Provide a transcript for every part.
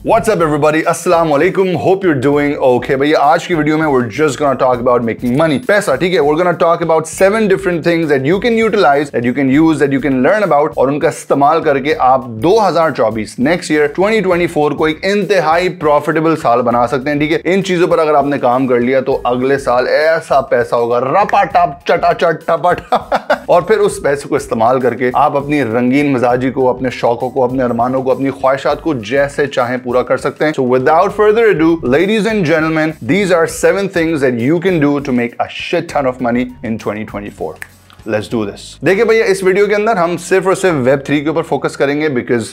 What's up everybody? अस्सलाम वालेकुम. Hope you're doing okay. भैया आज की वीडियो में we're just gonna talk about making money. पैसा, ठीक है? We're gonna talk about 7 different things that you can utilize, that you can use, that you can learn about और उनका इस्तेमाल करके आप 2024 next year 2024 को एक इंतहाई प्रॉफिटेबल साल बना सकते हैं. ठीक है, इन चीजों पर अगर आपने काम कर लिया तो अगले साल ऐसा पैसा होगा रपाटप चटाचट टपट और फिर उस पैसे को इस्तेमाल करके आप अपनी रंगीन मिजाजी को, अपने शौकों को, अपने अरमानों को, अपनी ख्वाहिशात को जैसे चाहें पूरा कर सकते हैं. So without further ado, ladies and gentlemen, these are 7 things that you can do to make a shit ton of money in 2024. Let's do this. देखिए भैया, इस वीडियो के अंदर हम सिर्फ और सिर्फ Web3 के ऊपर फोकस करेंगे because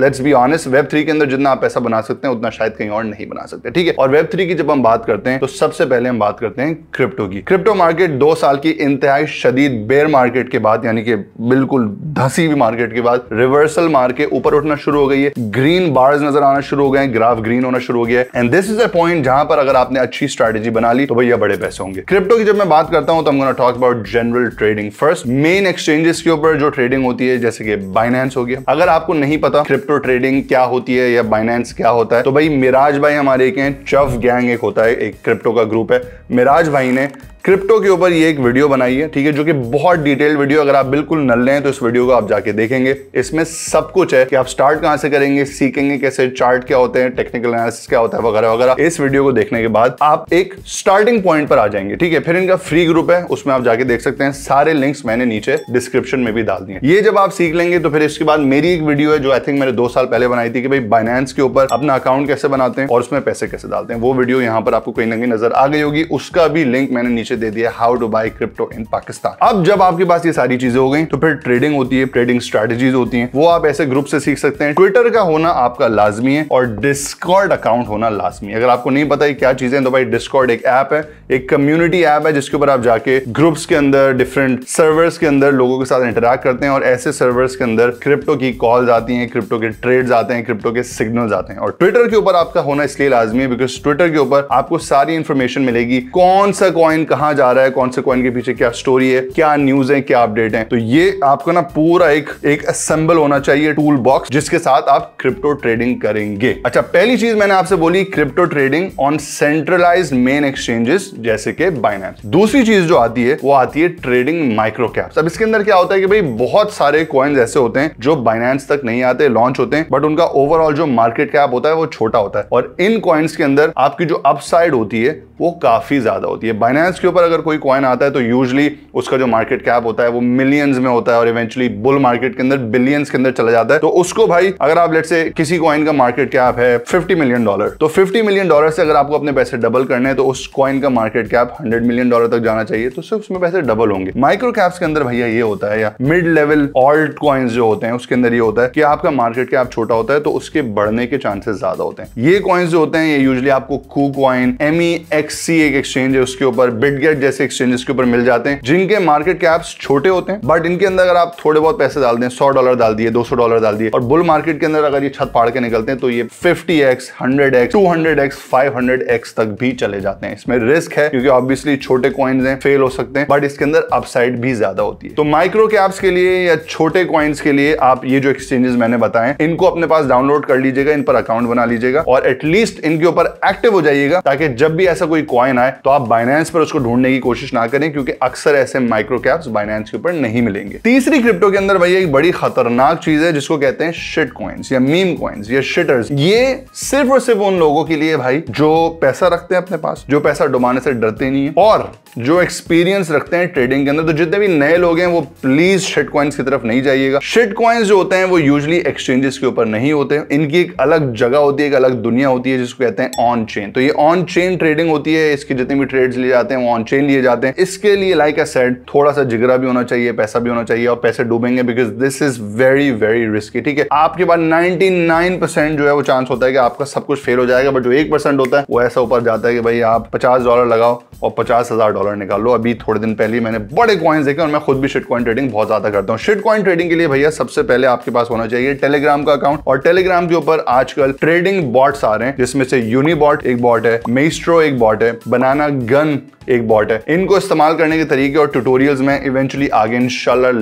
let's be honest, Web3 के अंदर जितना आप पैसा बना सकते हैं उतना शायद कहीं और नहीं बना सकते. ठीक है, और Web3 की जब हम बात करते हैं तो सबसे पहले हम बात करते हैं क्रिप्टो की. क्रिप्टो मार्केट 2 साल की इंतहाई शदीद बेयर मार्केट के बाद, यानी कि बिल्कुल धसी हुई मार्केट के बाद रिवर्सल मार के ऊपर उठना शुरू हो गई है. ग्रीन बार्स नजर आना शुरू हो गए हैं, ग्राफ ग्रीन होना शुरू हो गया है. And this is a point जहां पर अगर आपने अच्छी स्ट्रेटेजी बना ली तो भैया बड़े पैसे होंगे. क्रिप्टो की जब मैं बात करता हूं तो I'm gonna talk about general trading first. Main exchanges के ऊपर जो ट्रेडिंग होती है जैसे कि बाइनेंस हो गया. अगर आपको नहीं पता क्रिप्टो ट्रेडिंग क्या होती है या बाइनेंस क्या होता है तो भाई मिराज भाई हमारे एक हैं, चफ गैंग एक होता है, एक क्रिप्टो का ग्रुप है. मिराज भाई ने क्रिप्टो के ऊपर ये एक वीडियो बनाई है, ठीक है, जो कि बहुत डिटेल्ड वीडियो. अगर आप बिल्कुल नल्ले हैं तो इस वीडियो को आप जाके देखेंगे. इसमें सब कुछ है कि आप स्टार्ट कहां से करेंगे, सीखेंगे कैसे, चार्ट क्या होते हैं, टेक्निकल एनालिसिस क्या होता है, वगैरह वगैरह. इस वीडियो को देखने के बाद आप एक स्टार्टिंग पॉइंट पर आ जाएंगे. ठीक है, फिर इनका फ्री ग्रुप है, उसमें आप जाके देख सकते हैं. सारे लिंक्स मैंने नीचे डिस्क्रिप्शन में भी डाल दिए. ये जब आप सीख लेंगे तो फिर इसके बाद मेरी एक वीडियो है जो आई थिंक मैंने 2 साल पहले बनाई थी कि भाई बाइनेंस के ऊपर अपना अकाउंट कैसे बनाते हैं और उसमें पैसे कैसे डालते हैं. वो वीडियो यहां पर आपको कहीं ना कहीं नजर आ गई होगी. उसका भी लिंक मैंने नीचे दे दिया, how to buy crypto in Pakistan. अब जब आपके पास ये सारी चीजें हो गई तो फिर ट्रेडिंग होती है, ट्रेडिंग स्ट्रेटजीज होती हैं, वो आप ऐसे ग्रुप से सीख सकते हैं. ट्विटर का होना आपका लाजमी है और डिस्कॉर्ड अकाउंट होना लाजमी है. अगर आपको नहीं पता है क्या चीजें तो भाई डिस्कॉर्ड एक ऐप है, एक कम्युनिटी ऐप है जिसके ऊपर आप जाके ग्रुप्स के अंदर, डिफरेंट सर्वर्स के अंदर लोगों के साथ इंटरैक्ट करते हैं और ऐसे सर्वर्स के अंदर क्रिप्टो की कॉल्स आती हैं, क्रिप्टो के ट्रेड्स आते हैं, क्रिप्टो के सिग्नल्स आते हैं. और ट्विटर के ऊपर आपका होना इसलिए लाजमी है बिकॉज ट्विटर के ऊपर आपको सारी इंफॉर्मेशन मिलेगी, कौन सा कॉइन कहां जा रहा है, कौन से कॉइन के पीछे क्या स्टोरी है, क्या न्यूज है, क्या अपडेट है. तो ये आपका ना पूरा एक असेंबल होना चाहिए टूल बॉक्स जिसके साथ आप क्रिप्टो ट्रेडिंग करेंगे. अच्छा, पहली चीज मैंने आपसे बोली crypto trading on centralised main exchanges जैसे कि बाइनेंस. दूसरी चीज जो आती है वो आती है ट्रेडिंग माइक्रो कैप्स. अब इसके अंदर क्या होता है कि भाई बहुत सारे कॉइन्स ऐसे होते हैं जो बाइनेंस तक नहीं आते, लॉन्च होते हैं, बट उनका ओवरऑल जो मार्केट कैप होता है वो छोटा होता है और इन कॉइन्स के अंदर आपकी जो अपसाइड होती है वो काफी ज्यादा होती है. बाइनेंस के ऊपर अगर कोई कॉइन आता है तो यूजुअली उसका जो मार्केट कैप होता है वो मिलियंस में होता है और इवेंचुअली बुल मार्केट के अंदर बिलियंस के अंदर चला जाता है. तो उसको भाई अगर आप लेट्स से किसी कॉइन का मार्केट कैप है $50 मिलियन, तो $50 मिलियन से अगर आपको अपने पैसे डबल करने हैं तो उस कॉइन का मार्केट कैप $100 मिलियन तक जाना चाहिए, तो सिर्फ उसमें पैसे डबल होंगे. माइक्रो कैप्स के अंदर भैया ये होता है, या मिड लेवल ऑल्ट कॉइन्स जो होते हैं उसके अंदर ये होता है कि आपका मार्केट कैप छोटा होता है तो उसके बढ़ने के चांसेस ज्यादा होते हैं. ये कॉइन्स जो होते हैं ये यूजुअली आपको KuCoin, MEXC एक एक्सचेंज है उसके ऊपर, बिटगेट जैसे एक्सचेंजेस के ऊपर मिल जाते हैं जिनके मार्केट कैप्स छोटे होते हैं, बट इनके अंदर अगर आप थोड़े बहुत पैसे डाल दें, $100 डाल दिए, $200 डाल दिए, और बुल मार्केट के अंदर अगर ये छत फाड़ के निकलते हैं तो ये 50x, 100x, 200x, 500x तक भी चले जाते हैं. इसमें रिस्क है क्योंकि ऑब्वियसली छोटे कॉइन्स हैं, फेल हो सकते हैं, बट इसके अंदर अपसाइड भी ज्यादा होती है. तो माइक्रो कैप्स के लिए या छोटे कॉइन्स के लिए आप ये जो एक्सचेंजेस मैंने बताए इनको अपने पास डाउनलोड कर लीजिएगा, इन पर अकाउंट बना लीजिएगा और एटलीस्ट इनके ऊपर एक्टिव हो जाइएगा ताकि जब भी ऐसा कोई कॉइन आए तो आप बाइनेंस पर उसको ढूंढने की कोशिश ना करें क्योंकि अक्सर ऐसे माइक्रो कैप्स बाइनेंस के ऊपर नहीं मिलेंगे. तीसरी क्रिप्टो के अंदर भैया एक बड़ी खतरनाक चीज है जिसको कहते हैं शिट कॉइन्स या मीम कॉइन्स या शिटर्स. ये सिर्फ और सिर्फ उन लोगों के लिए भाई जो पैसा रखते हैं अपने पास, जो पैसा डुबाने से डरते नहीं है और जो एक्सपीरियंस रखते हैं ट्रेडिंग के अंदर. तो जितने भी नए लोग हैं वो प्लीज शिट कॉइन्स की तरफ नहीं जाइएगा. शिट कॉइन्स जो होते हैं वो यूजुअली एक्सचेंजेस के ऊपर नहीं होते, इनकी एक अलग जगह होती है, एक अलग दुनिया होती है जिसको कहते हैं ऑन चेन. तो ये ऑन चेन ट्रेडिंग होती है, इसके जितने भी ट्रेड्स लिए जाते हैं वो ऑन चेन लिए जाते हैं. इसके लिए लाइक आई सेड थोड़ा सा जिगरा भी होना चाहिए, पैसा भी होना चाहिए और पैसे डूबेंगे because this is very very risky. ठीक है, आपके पास 99% जो है वो चांस होता है कि आपका सब कुछ फेल हो जाएगा, बट जो 1% होता है वो ऐसा ऊपर जाता है कि भाई आप $50 लगाओ और $50,000 निकाल लो। अभी थोड़े दिन पहले मैंने बड़े कॉइन्स देखे और मैं खुद भी शिट कॉइन ट्रेडिंग बहुत ज्यादा करता हूँ। शिट कॉइन ट्रेडिंग के लिए भैया सबसे पहले आपके पास होना चाहिए टेलीग्राम का अकाउंट, और टेलीग्राम के ऊपर आजकल ट्रेडिंग बॉट्स आ रहे हैं, जिसमें से यूनिबॉट एक बॉट है, मेस्ट्रो एक बॉट है, बनाना गन एक बॉट है। इनको इस्तेमाल करने के तरीके और ट्यूटोरियल्स में इवेंचुअली आगे इंशाल्लाह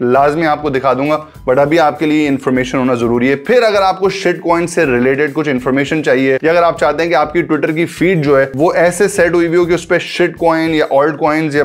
लाजमी आपको दिखा दूंगा, बट अभी आपके लिए इंफॉर्मेशन होना जरूरी है। फिर अगर आपको शिट कॉइन से रिलेटेड कुछ इंफॉर्मेशन चाहिए, या अगर आप चाहते हैं कि आपकी ट्विटर की फीड जो है वो ऐसे सेट हुई हो कि उस पर शिट कॉइन या ऑल्ट कॉइन्स या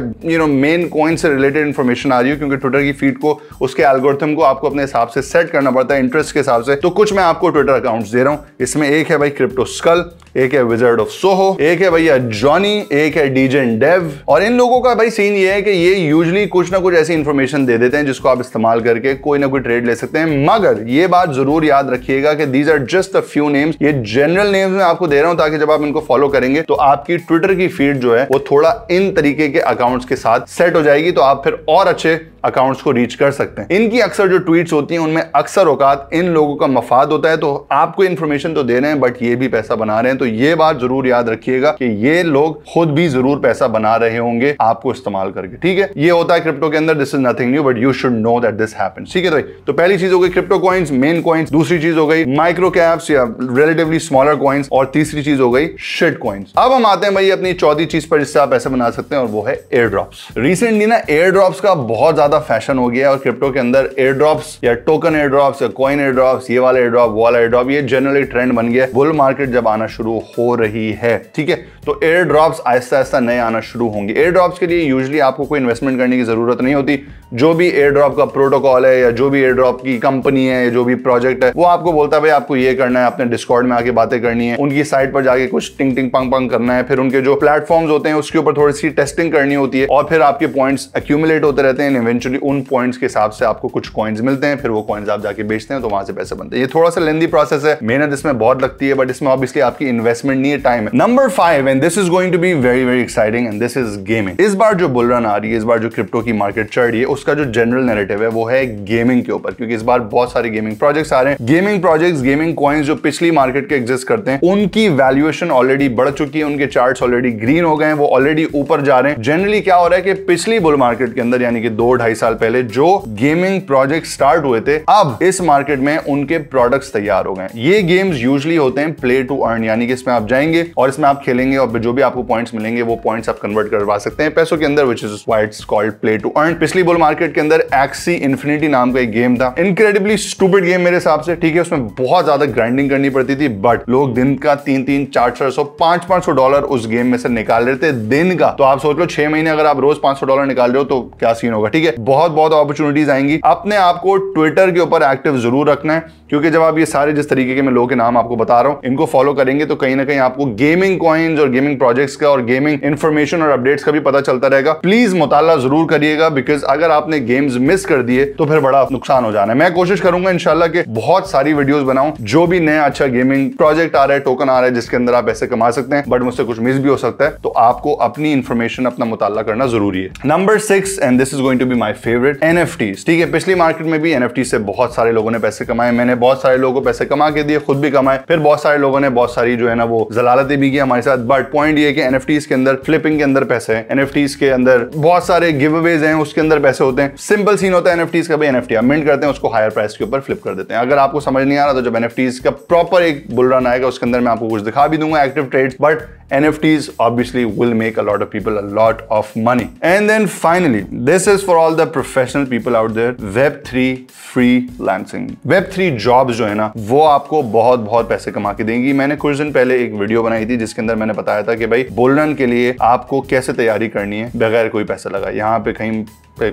मेन कॉइन से रिलेटेड इंफॉर्मेशन आ रही हो, क्योंकि ट्विटर की फीड को, उसके एल्गोरिथम को आपको अपने हिसाब से सेट करना पड़ता है, इंटरेस्ट के हिसाब से। तो कुछ मैं आपको ट्विटर अकाउंट्स दे रहा हूं। इसमें एक है भाई क्रिप्टो स्कल, एक है विजर्ड ऑफ सोहो, एक है भैया जॉनी, एक है डीजे डेव। और इन लोगों का भाई सीन ये है कि ये यूजुअली कुछ ना कुछ ऐसी इंफॉर्मेशन दे देते हैं जिसको आप इस्तेमाल करके कोई ना कोई ट्रेड ले सकते हैं। मगर ये बात जरूर याद रखिएगा कि these are just a few names, ये जनरल नेम्स मैं आपको दे रहा हूं ताकि जब आप इनको फॉलो करेंगे तो आपकी ट्विटर की फीड जो है वो थोड़ा इन तरीके के अकाउंट्स के साथ सेट हो जाएगी, तो आप फिर और अच्छे अकाउंट्स को रीच कर सकते हैं। इनकी अक्सर जो ट्वीट्स होती हैं उनमें अक्सर औकात इन लोगों का मफाद होता है, तो आपको इंफॉर्मेशन तो दे रहे हैं बट ये भी पैसा बना रहे हैं। तो ये बात जरूर याद रखिएगा कि ये लोग खुद भी जरूर पैसा बना रहे होंगे आपको इस्तेमाल करके, ठीक है। ये होता है क्रिप्टो के अंदर, this is nothing new but you should know that this happens, ठीक है भाई। तो पहली चीज हो गई क्रिप्टो कॉइन्स, मेन कॉइन्स। दूसरी चीज हो गई माइक्रो कैप्स या रिलेटिवली स्मॉलर कॉइन्स, और तीसरी चीज हो गई शिट कॉइन्स। अब हम आते हैं भाई अपनी चौथी चीज पर जिससे आप पैसे बना सकते हैं, और वो है एयर ड्रॉप्स। रिसेंटली ना एयर ड्रॉप्स का बहुत ज्यादा फैशन हो गया, और क्रिप्टो के अंदर एयर ड्रॉप्स या टोकन एयर ड्रॉप्स या कॉइन एयर ड्रॉप्स, ये वाला एयर ड्रॉप, वो वाला एयर ड्रॉप, ये जनरली ट्रेंड बन गया है बुल मार्केट जब आना शुरू हो रही है, ठीक है। तो एयर ड्रॉप्स आहिस्ता आहिस्ता नए आना शुरू होंगे। एयर ड्रॉप्स के लिए यूजुअली आपको कोई इन्वेस्टमेंट करने की जरूरत नहीं होती। जो भी एयर ड्रॉप का प्रोटोकॉल है या जो भी एयर ड्रॉप की कंपनी है या जो भी प्रोजेक्ट है वो आपको बोलता है भाई आपको ये करना है, अपने डिस्कॉर्ड में आके बातें करनी है, उनकी साइट पर जाके कुछ टिंग टिंग पंग पंग करना है, फिर उनके जो प्लेटफॉर्म्स होते हैं उसके ऊपर थोड़ी सी टेस्टिंग करनी होती है, और फिर आपके पॉइंट्स एक्यूमुलेट होते रहते हैं। इवेंचुअली उन पॉइंट्स के हिसाब से आपको कुछ कॉइन्स मिलते हैं, फिर वो कॉइन्स आप जाके बेचते हैं, तो वहां से पैसे बनते हैं। ये थोड़ा सा लेंदी प्रोसेस है, मेहनत इसमें बहुत लगती है, बट इसमें ऑब्वियसली आपकी इन्वेस्टमेंट नहीं है, टाइम है। Number 5, and this is going to be very very exciting, and this is gaming. इस बार जो बुल रन आ रही है, इस बार जो क्रिप्टो की मार्केट चढ़ रही है, उसका जो जनरल नैरेटिव है वो है गेमिंग के ऊपर, क्योंकि इस बार बहुत सारे गेमिंग प्रोजेक्ट्स आ रहे हैं। गेमिंग प्रोजेक्ट्स, गेमिंग कॉइन्स जो पिछली मार्केट के एग्जिस्ट करते हैं, उनकी वैल्यूएशन ऑलरेडी बढ़ चुकी है, उनके चार्ट्स ऑलरेडी ग्रीन हो गए हैं, वो ऑलरेडी ऊपर जा रहे हैं। जनरली क्या हो रहा है कि पिछली बुल मार्केट के अंदर यानी कि 2-2.5 साल पहले जो गेमिंग प्रोजेक्ट स्टार्ट हुए थे, अब इस मार्केट में उनके प्रोडक्ट्स तैयार हो गए। ये गेम्स यूजुअली होते हैं प्ले टू अर्न, यानी कि इसमें आप जाएंगे और इसमें आप खेलेंगे और जो भी आपको पॉइंट्स मिलेंगे वो पॉइंट्स आप कन्वर्ट करवा सकते हैं पैसों के अंदर, which is why it's called play to earn. पिछली बुल मार्केट के अंदर एक्सी इन्फिनिटी नाम का एक गेम था, इनक्रेडिबली स्टूपिड गेम मेरे हिसाब से, ठीक है। उसमें बहुत ज्यादा ग्राइंडिंग करनी पड़ती थी, बट लोग दिन का 300, 400, $500 उस गेम में से निकाल रहे थे दिन का। तो आप सोच लो 6 महीने अगर आप रोज $500 निकाल रहे हो तो क्या सीन होगा, ठीक है। बहुत बहुत अपॉर्चुनिटीज आएंगी। अपने आप को ट्विटर के ऊपर एक्टिव जरूर रखना है, क्योंकि जब आप ये सारे जिस तरीके के मैं लोगों के नाम आपको बता रहा हूं इनको फॉलो करेंगे तो कहीं ना कहीं आपको गेमिंग कॉइन्स और गेमिंग प्रोजेक्ट्स का और गेमिंग इंफॉर्मेशन और अपडेट्स का भी पता चलता रहेगा। प्लीज मुताला जरूर करिएगा, बिकॉज अगर आपने गेम्स मिस कर दिए तो फिर बड़ा नुकसान हो जाना है। मैं कोशिश करूंगा इंशाल्लाह कि बहुत सारी वीडियोस बनाऊं, जो भी नया अच्छा गेमिंग प्रोजेक्ट आ रहा है, टोकन आ रहा है जिसके अंदर आप पैसे कमा सकते हैं, बट मुझसे कुछ मिस भी हो सकता है, तो आपको अपनी इंफॉर्मेशन अपना मुताला करना जरूरी है। Number 6, and this is going to be my favourite, NFTs, ठीक है। पिछली मार्केट में भी एनएफटी से बहुत सारे लोगों ने पैसे कमाए, मैंने बहुत सारे लोगों को पैसे कमा के दिए, खुद भी कमाए, फिर बहुत सारे लोगों ने बहुत सारी जो है ना वो जलालतें भी की हमारे साथ। बट पॉइंट ये है कि एनएफटीज के अंदर फ्लिपिंग के अंदर पैसे हैं, एनएफटीज के अंदर बहुत सारे गिवअवेज हैं, उसके अंदर पैसे होते हैं। सिंपल सीन होता है एनएफटीज का, भाई एनएफटी आप मिंट करते हैं, उसको हायर प्राइस के ऊपर फ्लिप कर देते हैं। अगर आपको समझ नहीं आ रहा तो जब एनएफटीज का प्रॉपर एक बुल रन आएगा उसके अंदर मैं आपको कुछ दिखा भी दूंगा active trades, but NFTs obviously will make a lot of people a lot of money. And then finally, this is for all the professional people out there, Web3 freelancing. Web3 jobs जो है ना वो आपको बहुत बहुत पैसे कमा के देंगी। मैंने कुछ दिन पहले एक वीडियो बनाई थी जिसके अंदर मैंने बताया था कि भाई बुल रन के लिए आपको कैसे तैयारी करनी है बगैर कोई पैसा लगा। यहाँ पे कहीं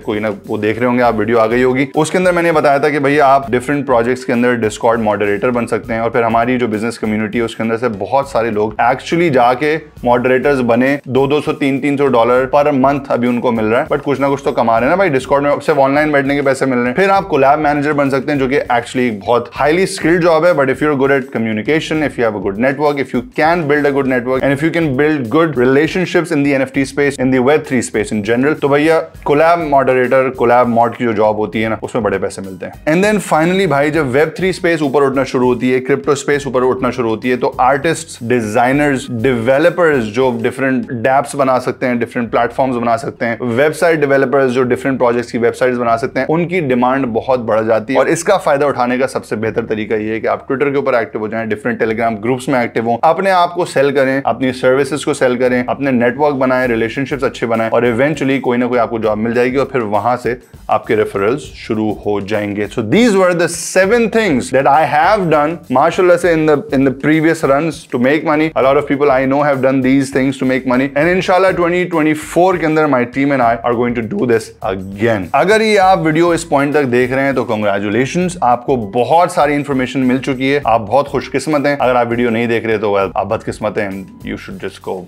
कोई ना वो देख रहे होंगे आप, वीडियो आ गई होगी। उसके अंदर मैंने बताया था कि भैया आप डिफरेंट प्रोजेक्ट्स के अंदर डिस्कॉर्ड मॉडरेटर बन सकते हैं, और फिर हमारी जो बिजनेस कम्युनिटी है उसके अंदर से बहुत सारे लोग एक्चुअली जाके मॉडरेटर्स बने। $200, $300 पर मंथ अभी उनको मिल रहा है, बट कुछ ना कुछ तो कमा रहे हैं ना भाई डिस्कॉर्ड में, सिर्फ ऑनलाइन बैठने के पैसे मिल रहे हैं। फिर आप कोलैब मैनेजर बन सकते हैं, जो कि एक्चुअली बहुत हाईली स्किल्ड जॉब है, but if you are good at communication, if you have a good network, if you can build a good network, and if you can build good relationships in the NFT space, in the Web3 space in general, तो भैया collab moderator, collab mod की जो job होती है ना, उसमें बड़े पैसे मिलते हैं। एंड देन फाइनली भाई जब Web3 स्पेस ऊपर उठना शुरू होती है, क्रिप्टो स्पेस ऊपर उठना शुरू होती है, तो आर्टिस्ट, डिजाइनर्स, डेवलपर्स जो डिफरेंट डैप्स बना सकते हैं, डिफरेंट प्लेटफॉर्म्स बना सकते हैं, वेबसाइट डेवलपर्स जो डिफरेंट प्रोजेक्ट्स की वेबसाइट्स बना सकते हैं, उनकी डिमांड बहुत बढ़ जाती है। और इसका फायदा उठाने का सबसे बेहतर तरीका ये है कि आप ट्विटर के ऊपर एक्टिव हो जाएं, डिफरेंट टेलीग्राम ग्रुप्स में एक्टिव हो, अपने आप को सेल करें, अपनी सर्विसेज को सेल करें, अपने नेटवर्क बनाएं, रिलेशनशिप्स अच्छे बनाएं, और इवेंचुअली कोई ना कोई आपको जॉब मिल जाएगी और फिर वहां से आपके रेफरल्स शुरू हो जाएंगे। So these were the 7 things that I have done माशाल्लाह से in the previous runs to make money. A lot of people I know have done these things to make money, and इंशाल्लाह 2024 के अंदर my team and I are going to do this again. अगर ये आप video इस point तक देख रहे हैं तो कांग्रेचुलेशंस, आपको बहुत सारी इंफॉर्मेशन मिल चुकी है, आप बहुत खुशकिस्मत हैं। अगर आप वीडियो नहीं देख रहे तो आप बदकिस्मत हैं, you should just go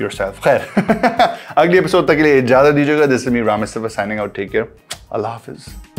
yourself. खैर अगली एपिसोड तक के लिए इजाजत दीजिएगा। This is me Ram Mustafa signing out. Take care, अल्लाह हाफिज।